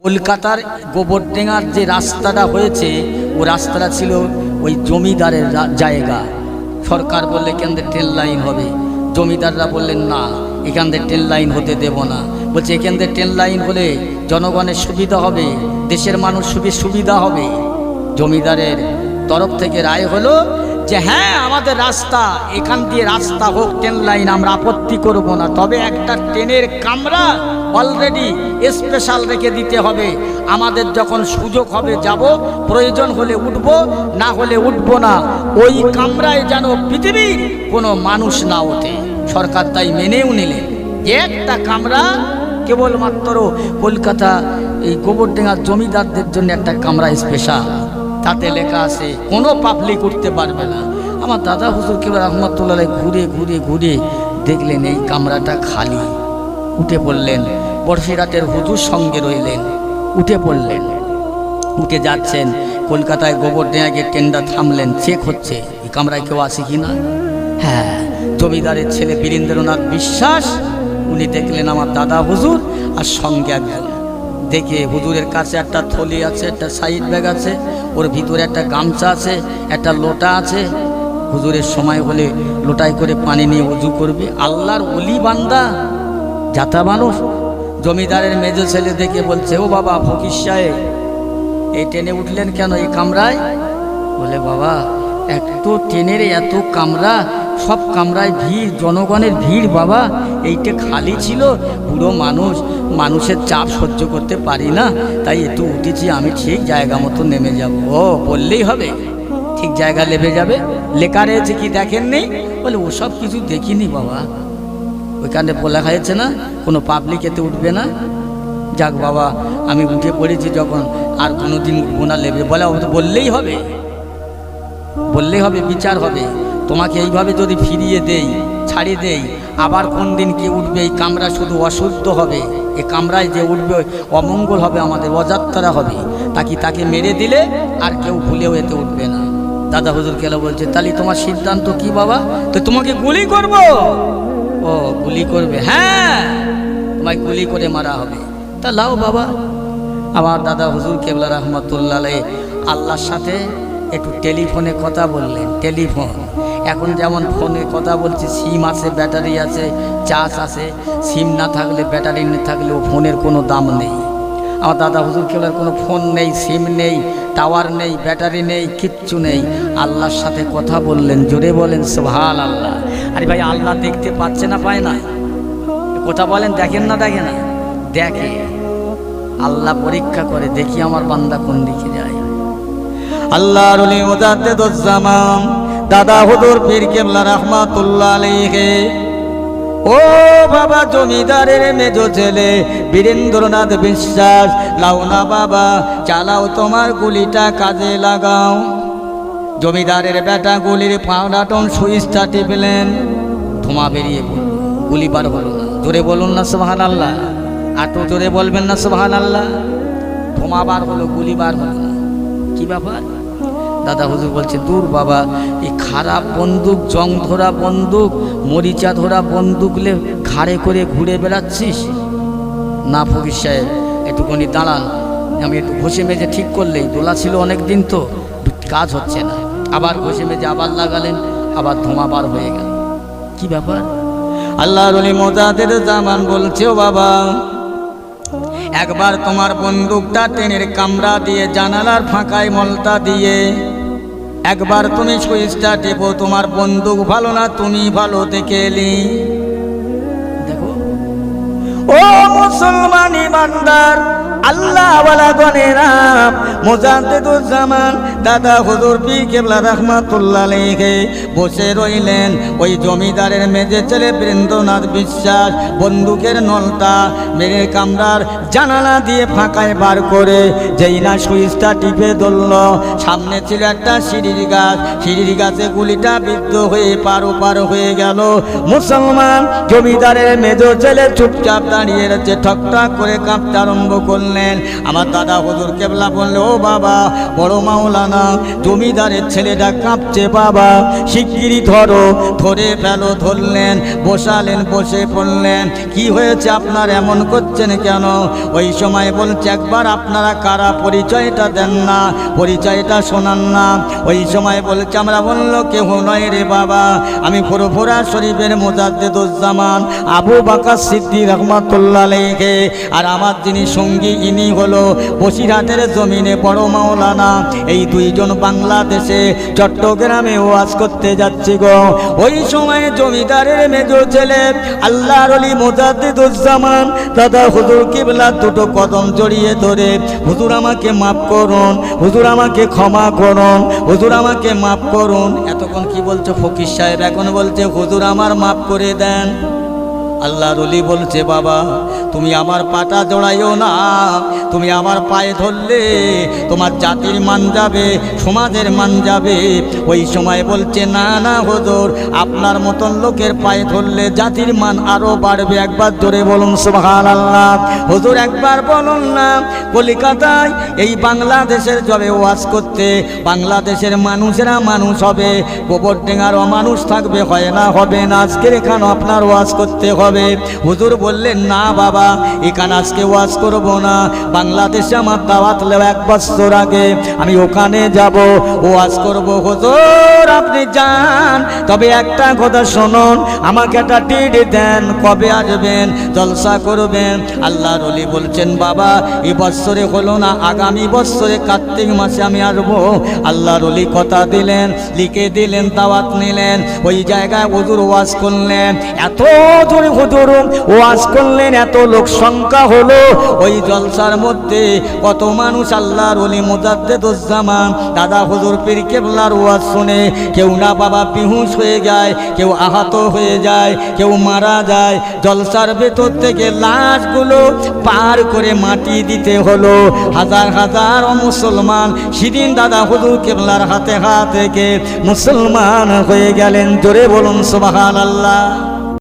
কলকাতার গোবরডেঙ্গার যে রাস্তাটা হয়েছে ও রাস্তাটা ছিল ওই জমিদারের জায়গা। সরকার বললে এখান থেকে ট্রেন লাইন হবে, জমিদাররা বললেন না এখান থেকে ট্রেন লাইন হতে দেব না। বলছে এখান থেকে ট্রেন লাইন হলে জনগণের সুবিধা হবে, দেশের মানুষ সুবিধা হবে। জমিদারের তরফ থেকে রায় হলো যে হ্যাঁ আমাদের রাস্তা, এখান দিয়ে রাস্তা হোক, ট্রেন লাইন আমরা আপত্তি করব না, তবে একটা ট্রেনের কামরা অলরেডি স্পেশাল রেখে দিতে হবে। আমাদের যখন সুযোগ হবে যাব, প্রয়োজন হলে উঠব, না হলে উঠব না। ওই কামরায় যেন পৃথিবীর কোনো মানুষ না ওঠে। সরকার তাই মেনেও নিলেন যে একটা কামরা কেবলমাত্র কলকাতা এই গোবরডেঙ্গার জমিদারদের জন্য একটা কামরা স্পেশাল। তাতে লেখা আছে কোনো পাবলিক উঠতে পারবে না। আমার দাদা হুজুর কেবল রহমতুল্লাহ ঘুরে ঘুরে ঘুরে দেখলেন এই কামরাটা খালি। উঠে পড়লেন, বর্ষিরাটের হুজুর সঙ্গে রইলেন, উঠে পড়লেন। উঠে যাচ্ছেন, কলকাতায় গোবরডেঙ্গায় ট্রেনটা থামলেন, চেক হচ্ছে এই কামরায় কেউ আছে কি না। হ্যাঁ, জমিদারের ছেলে বীরেন্দ্রনাথ বিশ্বাস উনি দেখলেন আমার দাদা হুজুর আর সঙ্গে একজন। দেখে হুজুরের কাছে একটা থলি আছে, একটা সাইড ব্যাগ আছে, ওর ভিতরে একটা গামছা আছে, একটা লোটা আছে। হুজুরের সময় হলে লোটায় করে পানি নিয়ে উজু করবে। আল্লাহর ওলি বান্দা, যাতা মানুষ। জমিদারের মেজো ছেলে দেখে বলছে ও বাবা ফকির সাহেব, এই ট্রেনে উঠলেন কেন এই কামরায়? বলে বাবা এত ট্রেনের এত কামরা, সব কামরায় ভিড়, জনগণের ভিড় বাবা, এইটা খালি ছিল, পুরো মানুষের চাপ সহ্য করতে পারি না, তাই একটু উঠেছি, আমি ঠিক জায়গা মতো নেমে যাব। ও বললেই হবে ঠিক জায়গা নেমে যাবে? লেখা রয়েছে কি দেখেন নেই? বলে ওসব কিছু দেখিনি বাবা, ওইখানে বলা হয়েছে না কোনো পাবলিক এতে উঠবে না। যাক বাবা আমি উঠে পড়েছি যখন, আর কোনো দিন উঠবো না লেবে। বলে বললেই হবে, বললেই হবে, বিচার হবে। তোমাকে এইভাবে যদি ফিরিয়ে দেই, ছাড়িয়ে দেই, আবার কোন দিন কে উঠবে? এই কামরা শুধু অশুদ্ধ হবে, এই কামরায় যে উঠবে অমঙ্গল হবে, আমাদের অযাত্রা হবে। তাকে মেরে দিলে আর কেউ ভুলেও এতে উঠবে না। দাদা হুজুর কেলা বলছে তাহলে তোমার সিদ্ধান্ত কি বাবা? তো তোমাকে গুলি করব। ও গুলি করবে? হ্যাঁ তোমায় গুলি করে মারা হবে। তা লাও বাবা। আমার দাদা হুজুর কেবলা রহমতুল্লাহ আল্লাহর সাথে একটু টেলিফোনে কথা বললেন। টেলিফোন এখন যেমন ফোনে কথা বলছি, সিম আছে, ব্যাটারি আছে, চার্জ আছে। সিম না থাকলে, ব্যাটারি না থাকলে ও ফোনের কোনো দাম নেই। আমার দাদা হুজুর কেবলার কোনো ফোন নেই, সিম নেই, টাওয়ার নেই, ব্যাটারি নেই, কিচ্ছু নেই। আল্লাহর সাথে কথা বললেন। জোরে বলেন সুবহানাল্লাহ। আরে ভাই আল্লাহ দেখতে পাচ্ছে না, পায় না? কথা বলেন, দেখেন না? দেখে না? দেখে। আল্লাহ পরীক্ষা করে, দেখি আমার বান্দা কোন দিকে যায়। আল্লাহর ওলি মুজাদ্দিদুজ্জামান দাদা হুজুর পীর কেবলা রাহমাতুল্লাহ আলাইহি, ও বাবা জমিদারের মেজো ছেলে বীরেন্দ্রনাথ বিশ্বাস, লাও না বাবা, চালাও তোমার গুলিটা কাজে লাগাও। জমিদারের বেটা গুলির পাউডাটন সুইচটা টিপলেন, ধোঁয়া বেরিয়ে পড়ল, গুলি বার হলো না। জোরে বলুন না সুবহানাল্লাহ। আটো জোরে বলবেন না সুবহানাল্লাহ। ধোঁয়া বার হলো, গুলি বার হলো না। কি ব্যাপার? দাদা হুজুর বলছে দূর বাবা, এই খারাপ বন্দুক, জং ধরা বন্দুক, মরিচা ধরা বন্দুকলে ঘাড়ে করে ঘুরে বেড়াচ্ছিস না? ফকির সাহেব একটুখানি দাঁড়ান, আমি একটু ঘষে মেজে ঠিক করলেই, দোলা ছিল অনেক দিন তো, কাজ হচ্ছে না। আবার ঘষে মেজে আবার লাগালেন, আবার ধোঁয়া বার হয়ে গেল। কি ব্যাপার? আল্লাহর ওলি মুজাদ্দিদুজ্জামান বলছে ও বাবা, একবার তোমার বন্দুকটা ট্রেনের কামরা দিয়ে, জানালার ফাঁকায় মলটা দিয়ে একবার তুমি সুইচটা টেপো, তোমার বন্দুক ভালো না তুমি ভালো দেখে এলি। দেখো ও মুসলমান ইমানদার, আল্লাহ ওয়ালা গনেরা, মুজাদ্দিদুজ্জামান দাদা হুজুর পীর কেবলা রাহমাতুল্লাহ আলাইহি বসে রইলেন। ওই জমিদারের মেজে ছেলে বীরেন্দ্রনাথ বিশ্বাস বন্দুকের নলটা মেরে কামরার জানালা দিয়ে ফাঁকায় বার করে যেই না সুইচটা টিপে ধরল, সামনে ছিল একটা সিঁড়ির গাছ, সিঁড়ির গাছে গুলিটা বিদ্ধ হয়ে পার হয়ে গেল। মুসলমান জমিদারের মেজো ছেলে চুপচাপ দাঁড়িয়ে রয়েছে, ঠকঠক করে কাঁপতে আরম্ভ করল। বললেন। আমার দাদা হুজুর কেবলা বলল, ও বাবা বড় মাওলানা, জমিদারের ছেলেটা কাঁপছে বাবা, শিগগিরই ধরো, ধরে ফেলো। ধরলেন, বসালেন, বসে পড়লেন। কি হয়েছে আপনার, এমন করছেন কেন? ওই সময় বলছে, একবার আপনারা কারা পরিচয়টা দেন না, পরিচয়টা শোনান না। ওই সময় বলছে, আমরা বলল কেউ নয় রে বাবা, আমি ফুরফুরা শরীফের মুজাদ্দিদুজ্জামান আবু বকর সিদ্দিক রহমাতুল্লাহ আলাইহি, আর আমার যিনি সঙ্গী ইনি হলো বসিরহাটের জমিনে বড় মাওলানা। এই দুইজন বাংলাদেশে চট্টগ্রামে ওয়াজ করতে যাচ্ছি গো। ওই সময় জমিদারের মেজো ছেলে আল্লাহর ওলি মুজাদ্দিদুজ্জামান দাদা হুজুর কিবলা দুটো কদম জড়িয়ে ধরে, হুজুর আমাকে মাফ করুন, হুজুর আমাকে ক্ষমা করুন, হুজুর আমাকে মাফ করুন। এতক্ষণ কি বলছে ফকির সাহেব, এখন বলছে হুজুর আমার মাফ করে দেন। আল্লাহর ওলি বলছে, বাবা তুমি আমার পাটা জড়াইও না, তুমি আমার পায়ে ধরলে তোমার জাতির মান যাবে, সমাজের মান যাবে। ওই সময় বলছে, না না হুজুর, আপনার মতন লোকের পায়ে ধরলে জাতির মান আরো বাড়বে। একবার জোরে বলুন সুবহানাল্লাহ। হুজুর একবার বলুন না, কলিকাতায় এই বাংলাদেশের যাবে ওয়াজ করতে, বাংলাদেশের মানুষেরা মানুষ হবে, গোবরডেঙ্গারও মানুষ থাকবে, হয় না হবে না, আজকের এখানে আপনার ওয়াজ করতে হবে। হুজুর বললেন, না বাবা এখানে আজকে ওয়াজ করব না, বাংলাদেশে আমার দাওয়াত লেও 1 বছর আগে, আমি ওখানে যাব, ওয়াজ করব। হুজুর আপনি যান, তবে একটা কথা শুনুন, আমাকে একটা টিট দেন, কবে আসবেন, জলসা করবেন। আল্লাহর ওলি বলছেন, বাবা এই বছরে হলো না, আগামী বছরে কার্তিক মাসে আমি আসবো। আল্লাহর ওলি কথা দিলেন, লিখে দিলেন, দাওয়াত নিলেন। ওই জায়গায় হুজুর ওয়াজ করলেন, এত জোরে হুজুর ওয়াজ করলেন, এত লোক সংখ্যা হলো। ওই জলসার মধ্যে কত মানুষ আল্লাহর ওলি মুজাদ্দিদুজ্জামান দাদা হুজুর পীর কেবলার ওয়াজ শুনে কেউ না বাবা বেহুশ হয়ে যায়, কেউ আহত হয়ে যায়, কেউ মারা যায়। জলসার ভেতর থেকে লাশগুলো পার করে মাটি দিতে হলো। হাজার হাজার মুসলমান সেদিন দাদা হুজুর কেবলার হাতে হাত থেকে মুসলমান হয়ে গেলেন। জোরে বলুন সুবহানাল্লাহ।